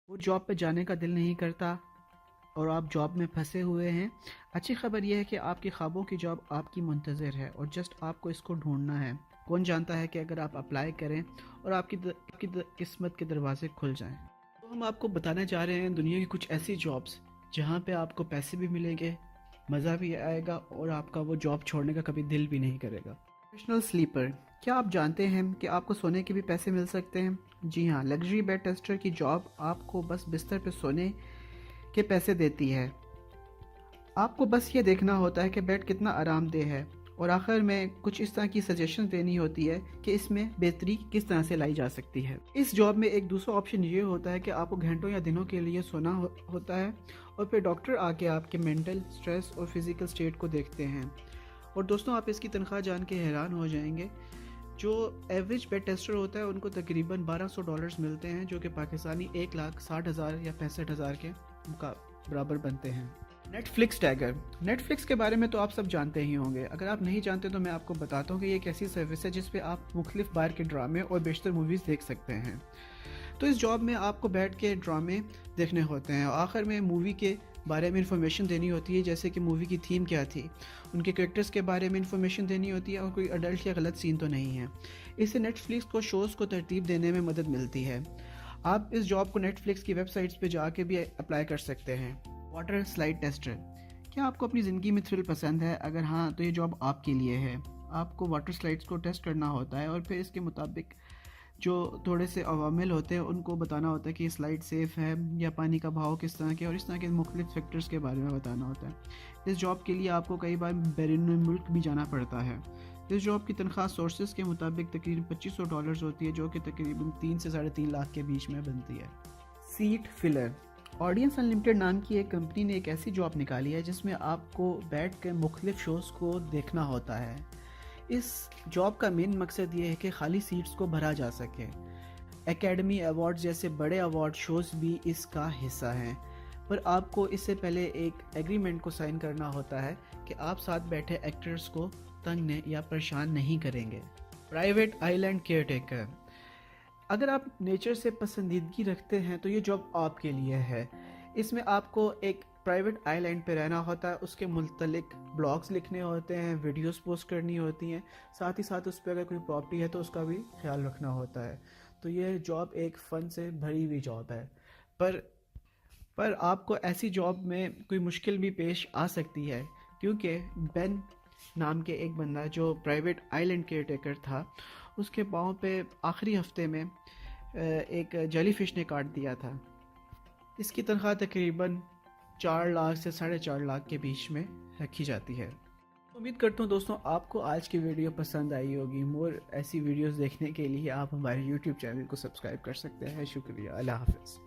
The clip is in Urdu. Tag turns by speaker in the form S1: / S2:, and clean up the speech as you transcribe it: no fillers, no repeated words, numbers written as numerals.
S1: وہ جاب پہ جانے کا دل نہیں کرتا اور آپ جاب میں پھنسے ہوئے ہیں، اچھی خبر یہ ہے کہ آپ کی خوابوں کی جاب آپ کی منتظر ہے اور جسٹ آپ کو اس کو ڈھونڈنا ہے۔ کون جانتا ہے کہ اگر آپ اپلائی کریں اور آپ کی قسمت کے دروازے کھل جائیں۔ تو ہم آپ کو بتانے جا رہے ہیں دنیا کی کچھ ایسی جابس جہاں پہ آپ کو پیسے بھی ملیں گے، مزہ بھی آئے گا اور آپ کا وہ جاب چھوڑنے کا کبھی دل بھی نہیں کرے گا۔ پروفیشنل سلیپر، کیا آپ جانتے ہیں کہ آپ کو سونے کے بھی پیسے مل سکتے ہیں؟ جی ہاں، لگژری بیڈ ٹیسٹر کی جاب آپ کو بس بستر پہ سونے کے پیسے دیتی ہے۔ آپ کو بس یہ دیکھنا ہوتا ہے کہ بیڈ کتنا آرام دہ ہے اور آخر میں کچھ اس طرح کی سجیشن دینی ہوتی ہے کہ اس میں بہتری کس طرح سے لائی جا سکتی ہے۔ اس جاب میں ایک دوسرا آپشن یہ ہوتا ہے کہ آپ کو گھنٹوں یا دنوں کے لیے سونا ہوتا ہے اور پھر ڈاکٹر آ کے آپ کے مینٹل سٹریس اور فزیکل سٹیٹ کو دیکھتے ہیں۔ اور دوستوں، آپ اس کی تنخواہ جان کے حیران ہو جائیں گے۔ جو ایوریج بیڈ ٹیسٹر ہوتا ہے ان کو تقریباً $1200 ملتے ہیں، جو کہ پاکستانی 1,60,000 یا 65,000 کے برابر بنتے ہیں۔ نیٹ فلکس ٹیگر، نیٹ فلکس کے بارے میں تو آپ سب جانتے ہی ہوں گے۔ اگر آپ نہیں جانتے تو میں آپ کو بتاتا ہوں کہ یہ ایک ایسی سروس ہے جس پہ آپ مختلف بار کے ڈرامے اور بیشتر موویز دیکھ سکتے ہیں۔ تو اس جاب میں آپ کو بیٹھ کے ڈرامے دیکھنے ہوتے ہیں اور آخر میں مووی کے بارے میں انفارمیشن دینی ہوتی ہے، جیسے کہ مووی کی تھیم کیا تھی، ان کے کریکٹرز کے بارے میں انفارمیشن دینی ہوتی ہے اور کوئی اڈلٹ یا غلط سین تو نہیں ہے۔ اس سے نیٹ فلکس کو شوز کو ترتیب دینے میں مدد ملتی ہے۔ آپ اس جاب کو نیٹ فلکس کی ویب سائٹس پہ جا کے بھی اپلائی کر سکتے ہیں۔ واٹر سلائڈ ٹیسٹر، کیا آپ کو اپنی زندگی میں تھرل پسند ہے؟ اگر ہاں تو یہ جاب آپ کے لیے ہے۔ آپ کو واٹر سلائڈس کو ٹیسٹ کرنا ہوتا ہے اور پھر اس کے مطابق جو تھوڑے سے عوامل ہوتے ہیں ان کو بتانا ہوتا ہے کہ یہ سلائڈ سیف ہے یا پانی کا بہاؤ کس طرح کے، اور اس طرح کے مختلف فیکٹرز کے بارے میں بتانا ہوتا ہے۔ اس جاب کے لیے آپ کو کئی بار بیرون ملک بھی جانا پڑتا ہے۔ اس جاب کی تنخواہ سورسز کے مطابق تقریباً $2500 ہوتی ہے، جو کہ تقریباً 3 سے 3.5 لاکھ کے بیچ میں بنتی ہے۔ سیٹ فلر، آڈینس انلمیٹڈ نام کی ایک کمپنی نے ایک ایسی جاب نکالی ہے جس میں آپ کو بیٹھ کے مختلف شوز کو دیکھنا ہوتا ہے۔ اس جاب کا مین مقصد یہ ہے کہ خالی سیٹس کو بھرا جا سکے۔ اکیڈمی ایوارڈز جیسے بڑے ایوارڈ شوز بھی اس کا حصہ ہیں، پر آپ کو اس سے پہلے ایک ایگریمنٹ کو سائن کرنا ہوتا ہے کہ آپ ساتھ بیٹھے ایکٹرز کو تنگ یا پریشان نہیں کریں گے۔ پرائیویٹ آئی لینڈ کیئر ٹیکر، اگر آپ نیچر سے پسندیدگی رکھتے ہیں تو یہ جاب آپ کے لیے ہے۔ اس میں آپ کو ایک پرائیویٹ آئی لینڈ پہ رہنا ہوتا ہے، اس کے متعلق بلاگز لکھنے ہوتے ہیں، ویڈیوز پوسٹ کرنی ہوتی ہیں، ساتھ ہی ساتھ اس پہ اگر کوئی پراپرٹی ہے تو اس کا بھی خیال رکھنا ہوتا ہے۔ تو یہ جاب ایک فن سے بھری ہوئی جاب ہے، پر آپ کو ایسی جاب میں کوئی مشکل بھی پیش آ سکتی ہے، کیونکہ بین نام کے ایک بندہ جو پرائیویٹ آئی لینڈ کیئر ٹیکر تھا، اس کے پاؤں پہ آخری ہفتے میں ایک جیلی فش نے کاٹ دیا تھا۔ اس کی تنخواہ تقریباً 4 لاکھ سے 4.5 لاکھ کے بیچ میں رکھی جاتی ہے۔ امید کرتا ہوں دوستوں آپ کو آج کی ویڈیو پسند آئی ہوگی۔ مور ایسی ویڈیوز دیکھنے کے لیے آپ ہمارے YouTube چینل کو سبسکرائب کر سکتے ہیں۔ شکریہ، اللہ حافظ۔